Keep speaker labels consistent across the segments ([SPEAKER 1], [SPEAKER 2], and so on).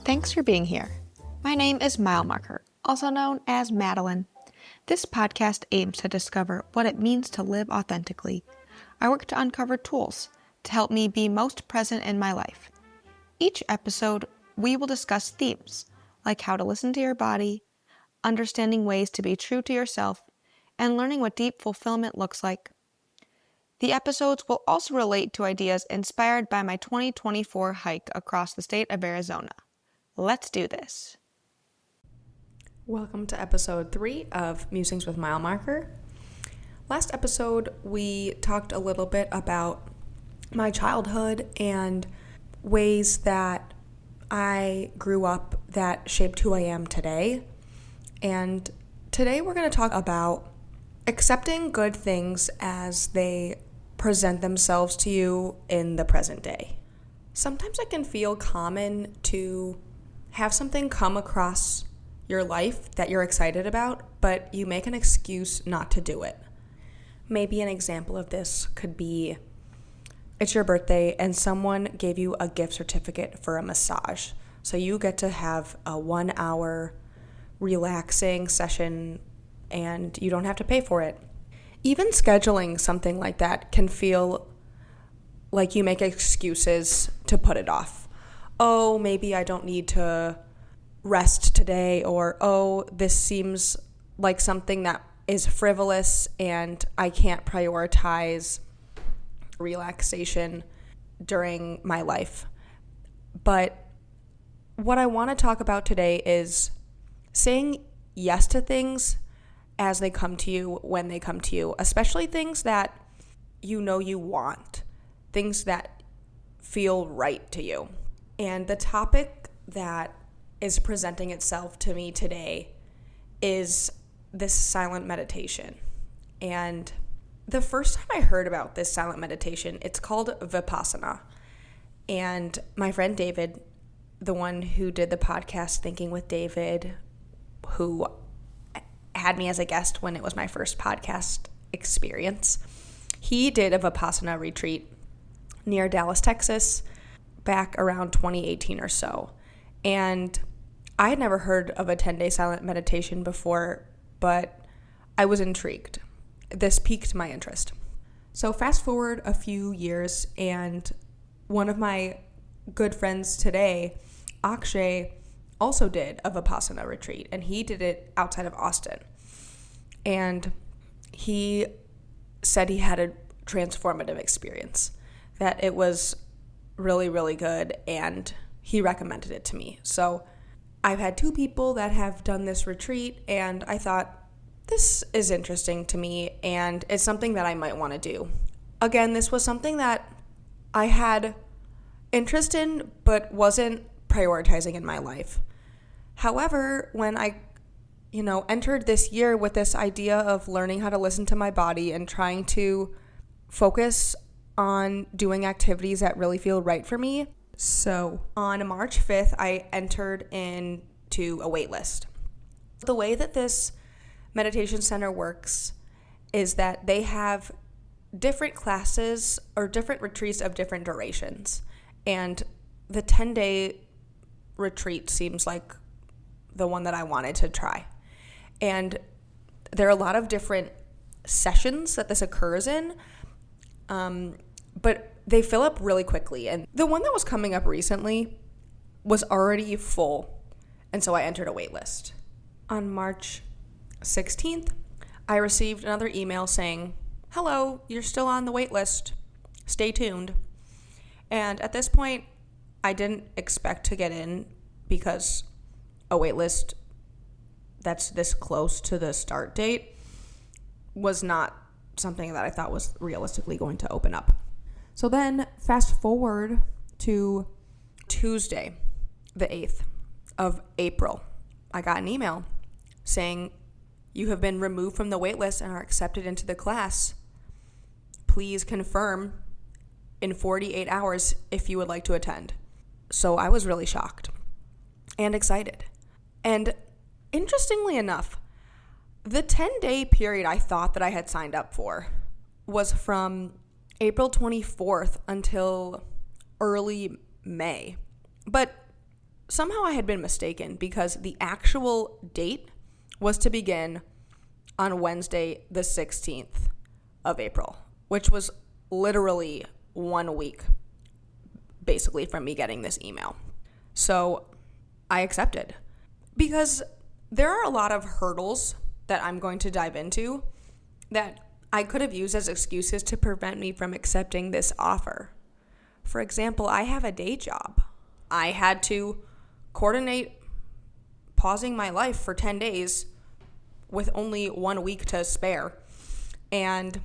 [SPEAKER 1] Thanks for being here. My name is Mile Marker, also known as Madeline. This podcast aims to discover what it means to live authentically. I work to uncover tools to help me be most present in my life. Each episode, we will discuss themes like how to listen to your body, understanding ways to be true to yourself, and learning what deep fulfillment looks like. The episodes will also relate to ideas inspired by my 2024 hike across the state of Arizona. Let's do this.
[SPEAKER 2] Welcome to episode 3 of Musings with Mile Marker. Last episode, we talked a little bit about my childhood and ways that I grew up that shaped who I am today. And today we're going to talk about accepting good things as they present themselves to you in the present day. Sometimes it can feel common to have something come across your life that you're excited about, but you make an excuse not to do it. Maybe an example of this could be it's your birthday and someone gave you a gift certificate for a massage. So you get to have a 1-hour relaxing session and you don't have to pay for it. Even scheduling something like that can feel like you make excuses to put it off. Oh, maybe I don't need to rest today, or oh, this seems like something that is frivolous and I can't prioritize relaxation during my life. But what I want to talk about today is saying yes to things as they come to you, when they come to you, especially things that you know you want, things that feel right to you. And the topic that is presenting itself to me today is this silent meditation. And the first time I heard about this silent meditation, it's called Vipassana. And my friend David, the one who did the podcast Thinking with David, who had me as a guest when it was my first podcast experience, he did a Vipassana retreat near Dallas, Texas, back around 2018 or so. And I had never heard of a 10-day silent meditation before, but I was intrigued. This piqued my interest. So fast forward a few years, and one of my good friends today, Akshay, also did a Vipassana retreat, and he did it outside of Austin. And he said he had a transformative experience, that it was really, really good, and he recommended it to me. So I've had 2 people that have done this retreat, and I thought, this is interesting to me, and it's something that I might want to do. Again, this was something that I had interest in, but wasn't prioritizing in my life. However, when I, entered this year with this idea of learning how to listen to my body and trying to focus on doing activities that really feel right for me. So on March 5th, I entered into a waitlist. The way that this meditation center works is that they have different classes or different retreats of different durations. And the 10-day retreat seems like the one that I wanted to try. And there are a lot of different sessions that this occurs in, but they fill up really quickly. And the one that was coming up recently was already full, and so I entered a wait list. On March 16th, I received another email saying, "Hello, you're still on the wait list. Stay tuned." And at this point, I didn't expect to get in because a wait list that's this close to the start date was not something that I thought was realistically going to open up. So then fast forward to Tuesday, the 8th of April. I got an email saying, "You have been removed from the waitlist and are accepted into the class. Please confirm in 48 hours if you would like to attend." So I was really shocked and excited. And interestingly enough, the 10-day period I thought that I had signed up for was from April 24th until early May. But somehow I had been mistaken because the actual date was to begin on Wednesday, the 16th of April, which was literally 1 week basically from me getting this email. So I accepted because there are a lot of hurdles that I'm going to dive into that I could have used as excuses to prevent me from accepting this offer. For example, I have a day job. I had to coordinate pausing my life for 10 days with only 1 week to spare. And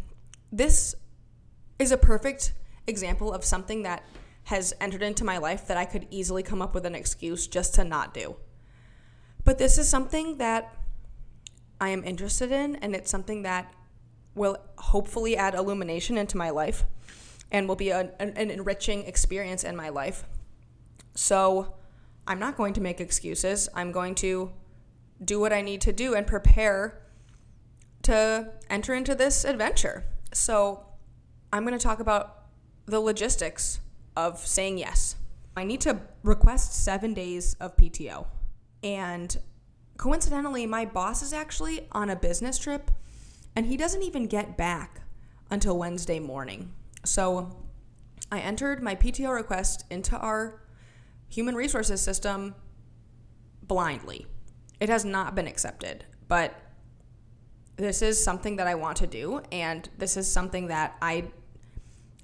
[SPEAKER 2] this is a perfect example of something that has entered into my life that I could easily come up with an excuse just to not do. But this is something that I am interested in, and it's something that will hopefully add illumination into my life and will be an enriching experience in my life. So I'm not going to make excuses. I'm going to do what I need to do and prepare to enter into this adventure. So I'm going to talk about the logistics of saying yes. I need to request 7 days of PTO. And coincidentally, my boss is actually on a business trip, and he doesn't even get back until Wednesday morning. So I entered my PTO request into our human resources system blindly. It has not been accepted, but this is something that I want to do, and this is something that I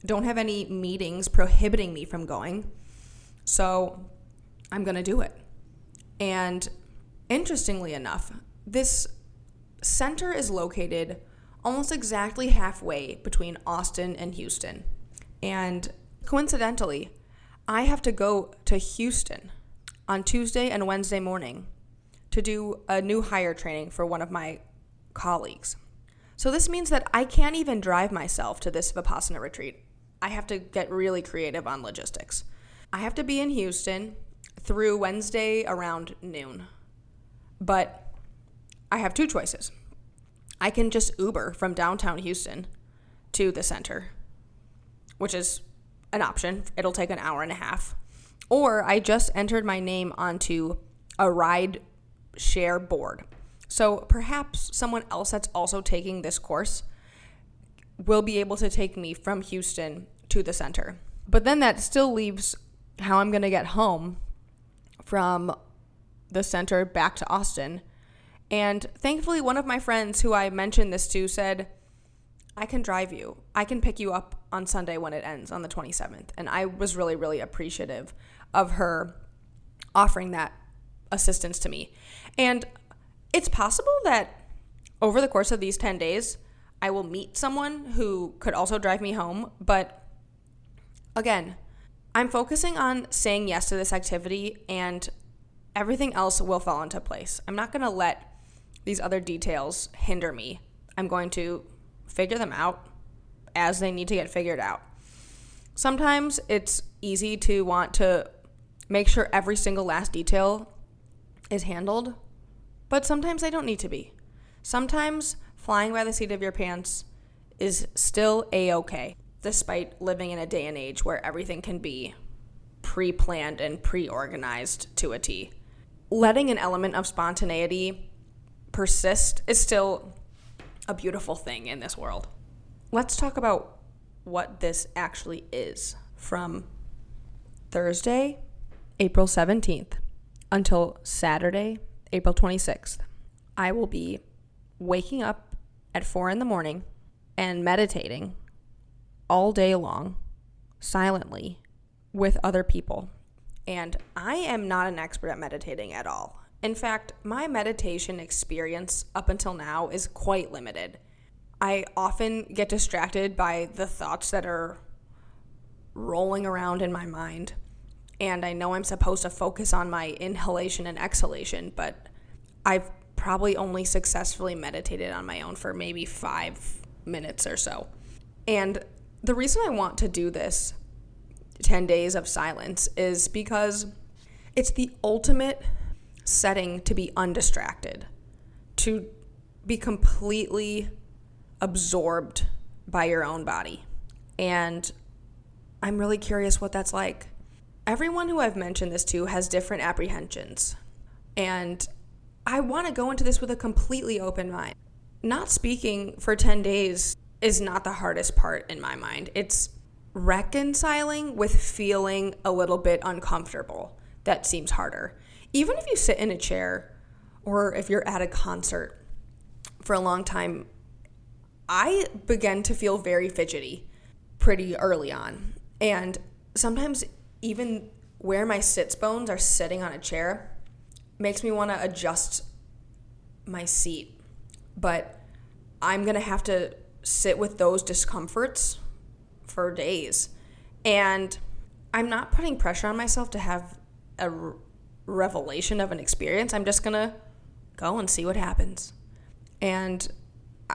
[SPEAKER 2] don't have any meetings prohibiting me from going. So I'm going to do it. And interestingly enough, this center is located almost exactly halfway between Austin and Houston. And coincidentally, I have to go to Houston on Tuesday and Wednesday morning to do a new hire training for one of my colleagues. So this means that I can't even drive myself to this Vipassana retreat. I have to get really creative on logistics. I have to be in Houston through Wednesday around noon. But I have two choices. I can just Uber from downtown Houston to the center, which is an option. It'll take an hour and a half. Or I just entered my name onto a ride share board. So perhaps someone else that's also taking this course will be able to take me from Houston to the center. But then that still leaves how I'm going to get home from the center back to Austin. And thankfully, one of my friends who I mentioned this to said, I can drive you. I can pick you up on Sunday when it ends on the 27th. And I was really, really appreciative of her offering that assistance to me. And it's possible that over the course of these 10 days, I will meet someone who could also drive me home. But again, I'm focusing on saying yes to this activity, and everything else will fall into place. I'm not going to let these other details hinder me. I'm going to figure them out as they need to get figured out. Sometimes it's easy to want to make sure every single last detail is handled, but sometimes they don't need to be. Sometimes flying by the seat of your pants is still a-okay, despite living in a day and age where everything can be pre-planned and pre-organized to a T. Letting an element of spontaneity persist is still a beautiful thing in this world. Let's talk about what this actually is. From Thursday, April 17th until Saturday, April 26th, I will be waking up at 4 a.m. and meditating all day long, silently, with other people. And I am not an expert at meditating at all. In fact, my meditation experience up until now is quite limited. I often get distracted by the thoughts that are rolling around in my mind. And I know I'm supposed to focus on my inhalation and exhalation, but I've probably only successfully meditated on my own for maybe 5 minutes or so. And the reason I want to do this 10 days of silence is because it's the ultimate setting to be undistracted, to be completely absorbed by your own body. And I'm really curious what that's like. everyone who I've mentioned this to has different apprehensions. And I want to go into this with a completely open mind. Not speaking for 10 days is not the hardest part in my mind. It's reconciling with feeling a little bit uncomfortable that seems harder. Even if you sit in a chair or if you're at a concert for a long time, I began to feel very fidgety pretty early on. And sometimes even where my sits bones are sitting on a chair makes me want to adjust my seat. But I'm going to have to sit with those discomforts for days. And I'm not putting pressure on myself to have a revelation of an experience. I'm just going to go and see what happens. And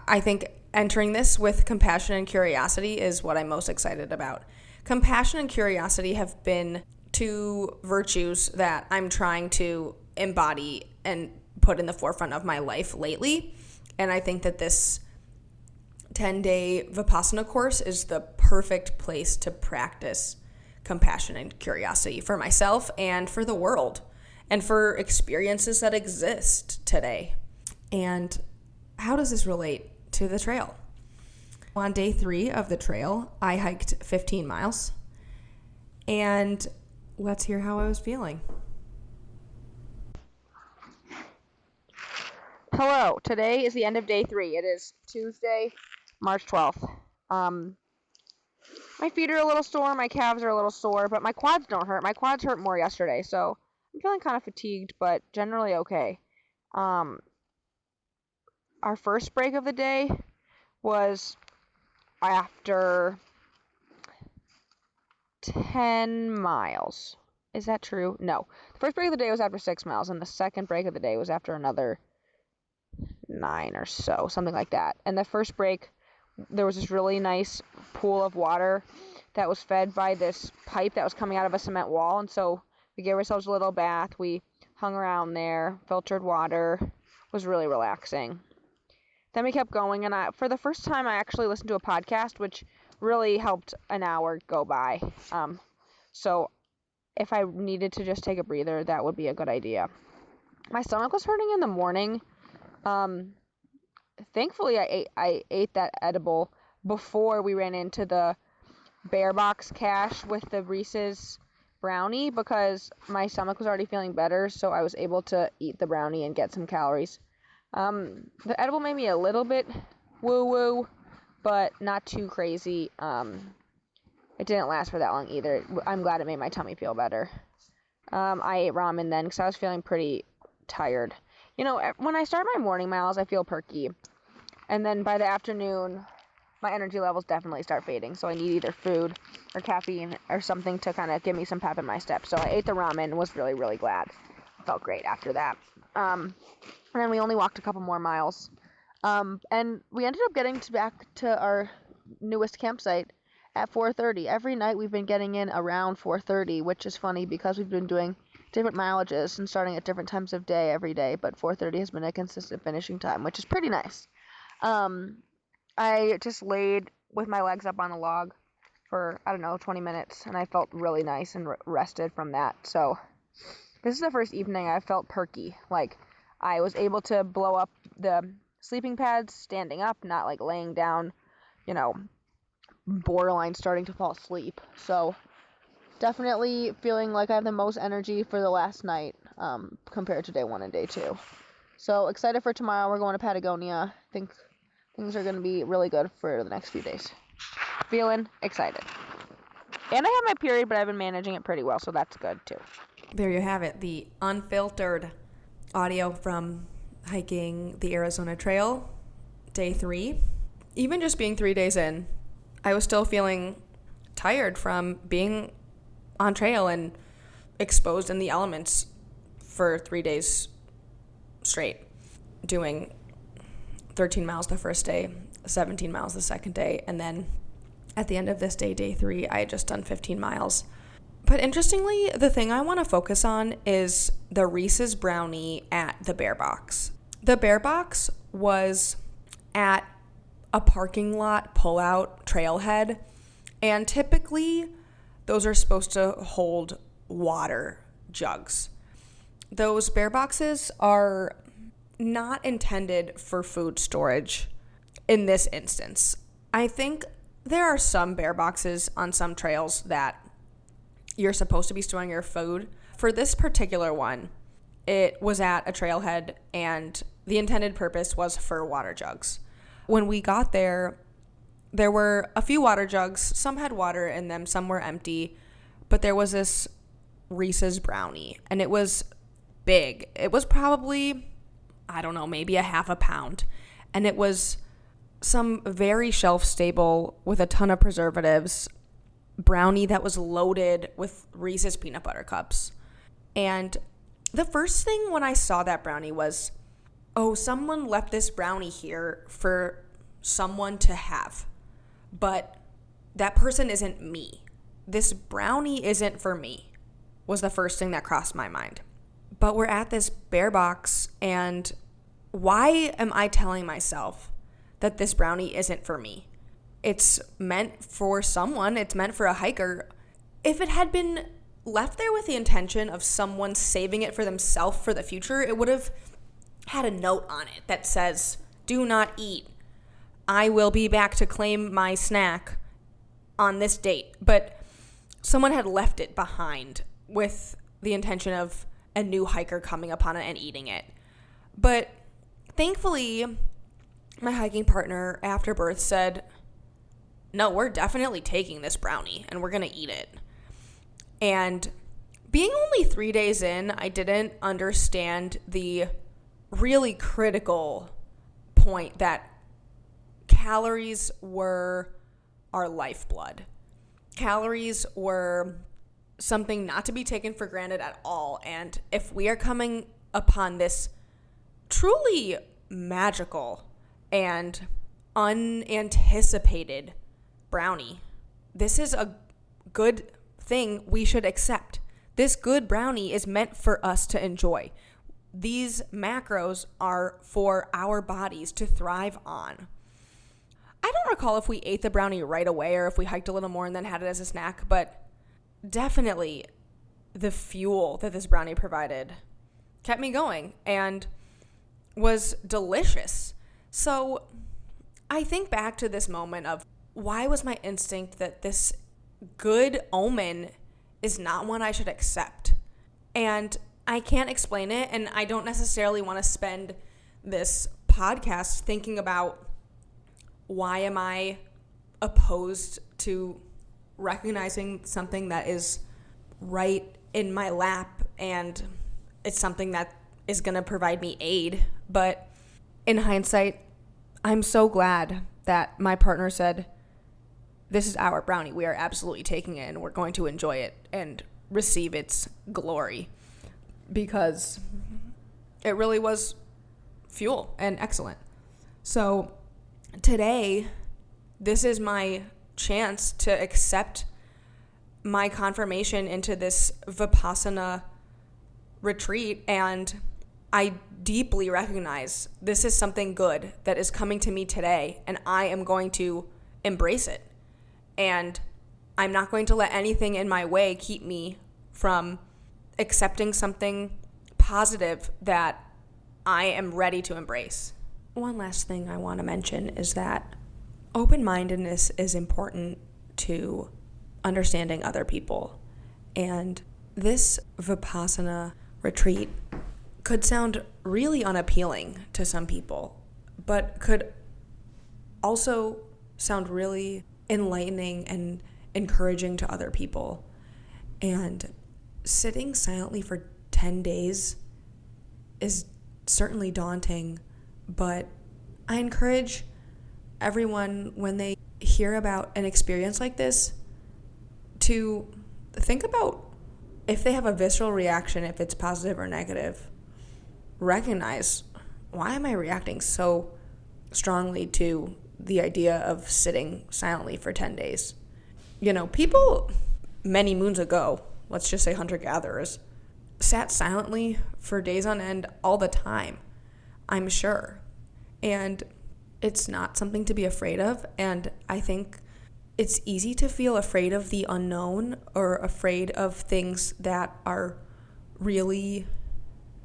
[SPEAKER 2] I think entering this with compassion and curiosity is what I'm most excited about. Compassion and curiosity have been two virtues that I'm trying to embody and put in the forefront of my life lately. And I think that this 10-day Vipassana course is the perfect place to practice compassion and curiosity for myself and for the world and for experiences that exist today. And how does this relate to the trail? On day 3 of the trail, I hiked 15 miles. And let's hear how I was feeling.
[SPEAKER 1] Hello, today is the end of day 3. It is Tuesday, March 12th. My feet are a little sore, my calves are a little sore, but my quads don't hurt. My quads hurt more yesterday, so I'm feeling kind of fatigued, but generally okay. Our first break of the day was after 10 miles. Is that true? No. The first break of the day was after 6 miles, and the second break of the day was after another 9 or so, something like that. And the first break, there was this really nice pool of water that was fed by this pipe that was coming out of a cement wall, and so we gave ourselves a little bath. We hung around there, filtered water. It was really relaxing. Then we kept going, and for the first time, I actually listened to a podcast, which really helped an hour go by. So if I needed to just take a breather, that would be a good idea. My stomach was hurting in the morning. Thankfully, I ate that edible before we ran into the bear box cache with the Reese's brownie because my stomach was already feeling better, so I was able to eat the brownie and get some calories. The edible made me a little bit woo-woo, but not too crazy. It didn't last for that long either. I'm glad it made my tummy feel better. I ate ramen then because I was feeling pretty tired. You know, when I start my morning miles, I feel perky. And then by the afternoon, my energy levels definitely start fading. So I need either food or caffeine or something to kind of give me some pep in my step. So I ate the ramen and was really, really glad. Felt great after that. And then we only walked a couple more miles. And we ended up getting back to our newest campsite at 4:30. Every night we've been getting in around 4:30, which is funny because we've been doing different mileages and starting at different times of day every day, but 4:30 has been a consistent finishing time, which is pretty nice. I just laid with my legs up on a log for, 20 minutes, and I felt really nice and rested from that. So this is the first evening I felt perky. Like, I was able to blow up the sleeping pads standing up, not like laying down, borderline starting to fall asleep. So definitely feeling like I have the most energy for the last night compared to day 1 and day 2. So excited for tomorrow. We're going to Patagonia. I think things are going to be really good for the next few days. Feeling excited. And I have my period, but I've been managing it pretty well, so that's good too.
[SPEAKER 2] There you have it, the unfiltered audio from hiking the Arizona Trail, day 3. Even just being 3 days in, I was still feeling tired from being on trail and exposed in the elements for 3 days straight, doing 13 miles the first day, 17 miles the second day, and then at the end of this day, day 3, I had just done 15 miles. But interestingly, the thing I want to focus on is the Reese's brownie at the Bear Box. The Bear Box was at a parking lot pull-out trailhead, and typically those are supposed to hold water jugs. Those bear boxes are not intended for food storage in this instance. I think there are some bear boxes on some trails that you're supposed to be storing your food. For this particular one, it was at a trailhead and the intended purpose was for water jugs. When we got there were a few water jugs. Some had water in them, some were empty, but there was this Reese's brownie and it was big. It was probably, I don't know, maybe a half a pound. And it was some very shelf stable with a ton of preservatives brownie that was loaded with Reese's peanut butter cups. And the first thing when I saw that brownie was, oh, someone left this brownie here for someone to have. But that person isn't me. This brownie isn't for me, was the first thing that crossed my mind. But we're at this bear box, and why am I telling myself that this brownie isn't for me? It's meant for someone. It's meant for a hiker. If it had been left there with the intention of someone saving it for themselves for the future, it would have had a note on it that says, do not eat. I will be back to claim my snack on this date. But someone had left it behind with the intention of a new hiker coming upon it and eating it. But thankfully, my hiking partner after birth said, no, we're definitely taking this brownie and we're going to eat it. And being only 3 days in, I didn't understand the really critical point that calories were our lifeblood. Calories were something not to be taken for granted at all. And if we are coming upon this truly magical and unanticipated brownie, this is a good thing we should accept. This good brownie is meant for us to enjoy. These macros are for our bodies to thrive on. I don't recall if we ate the brownie right away or if we hiked a little more and then had it as a snack, but definitely the fuel that this brownie provided kept me going and was delicious. So I think back to this moment of why was my instinct that this good omen is not one I should accept? And I can't explain it, and I don't necessarily want to spend this podcast thinking about why am I opposed to recognizing something that is right in my lap and it's something that is going to provide me aid. But in hindsight, I'm so glad that my partner said, this is our brownie. We are absolutely taking it and we're going to enjoy it and receive its glory, because it really was fuel and excellent. So today, this is my chance to accept my confirmation into this Vipassana retreat, and I deeply recognize this is something good that is coming to me today, and I am going to embrace it. And I'm not going to let anything in my way keep me from accepting something positive that I am ready to embrace. One last thing I want to mention is that open-mindedness is important to understanding other people. And this Vipassana retreat could sound really unappealing to some people, but could also sound really enlightening and encouraging to other people. And sitting silently for 10 days is certainly daunting, but I encourage everyone, when they hear about an experience like this, to think about if they have a visceral reaction, if it's positive or negative. Recognize, why am I reacting so strongly to the idea of sitting silently for 10 days? You know, people many moons ago, let's just say hunter-gatherers, sat silently for days on end all the time, I'm sure. And it's not something to be afraid of. And I think it's easy to feel afraid of the unknown or afraid of things that are really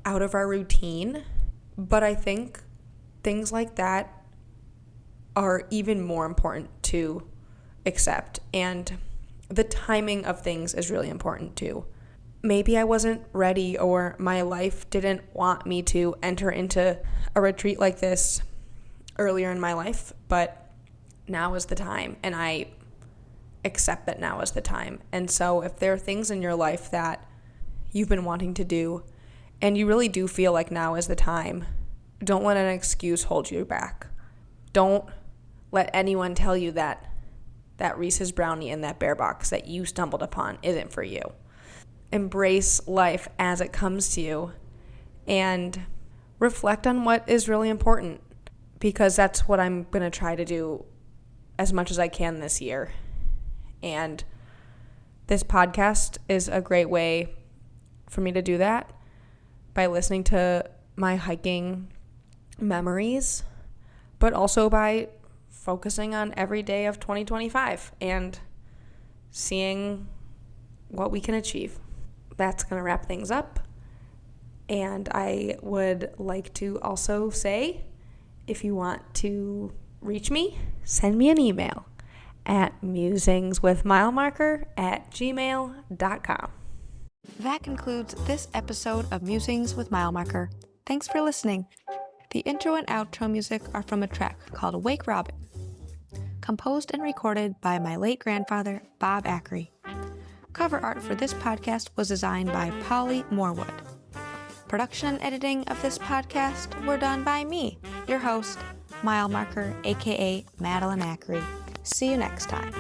[SPEAKER 2] out of our routine. But I think things like that are even more important to accept. And the timing of things is really important too. Maybe I wasn't ready, or my life didn't want me to enter into a retreat like this earlier in my life, but now is the time, and I accept that now is the time. And so if there are things in your life that you've been wanting to do and you really do feel like now is the time, don't let an excuse hold you back. Don't let anyone tell you that Reese's brownie in that bear box that you stumbled upon isn't for you. Embrace life as it comes to you and reflect on what is really important, because that's what I'm going to try to do as much as I can this year. And this podcast is a great way for me to do that by listening to my hiking memories, but also by focusing on every day of 2025 and seeing what we can achieve. That's going to wrap things up. And I would like to also say, if you want to reach me, send me an email at musingswithmilemarker@gmail.com.
[SPEAKER 1] That concludes this episode of Musings with Milemarker. Thanks for listening. The intro and outro music are from a track called Wake Robin, composed and recorded by my late grandfather, Bob Ackery. Cover art for this podcast was designed by Polly Morwood. Production and editing of this podcast were done by me, your host, Milemarker, aka Madeline Ackery. See you next time.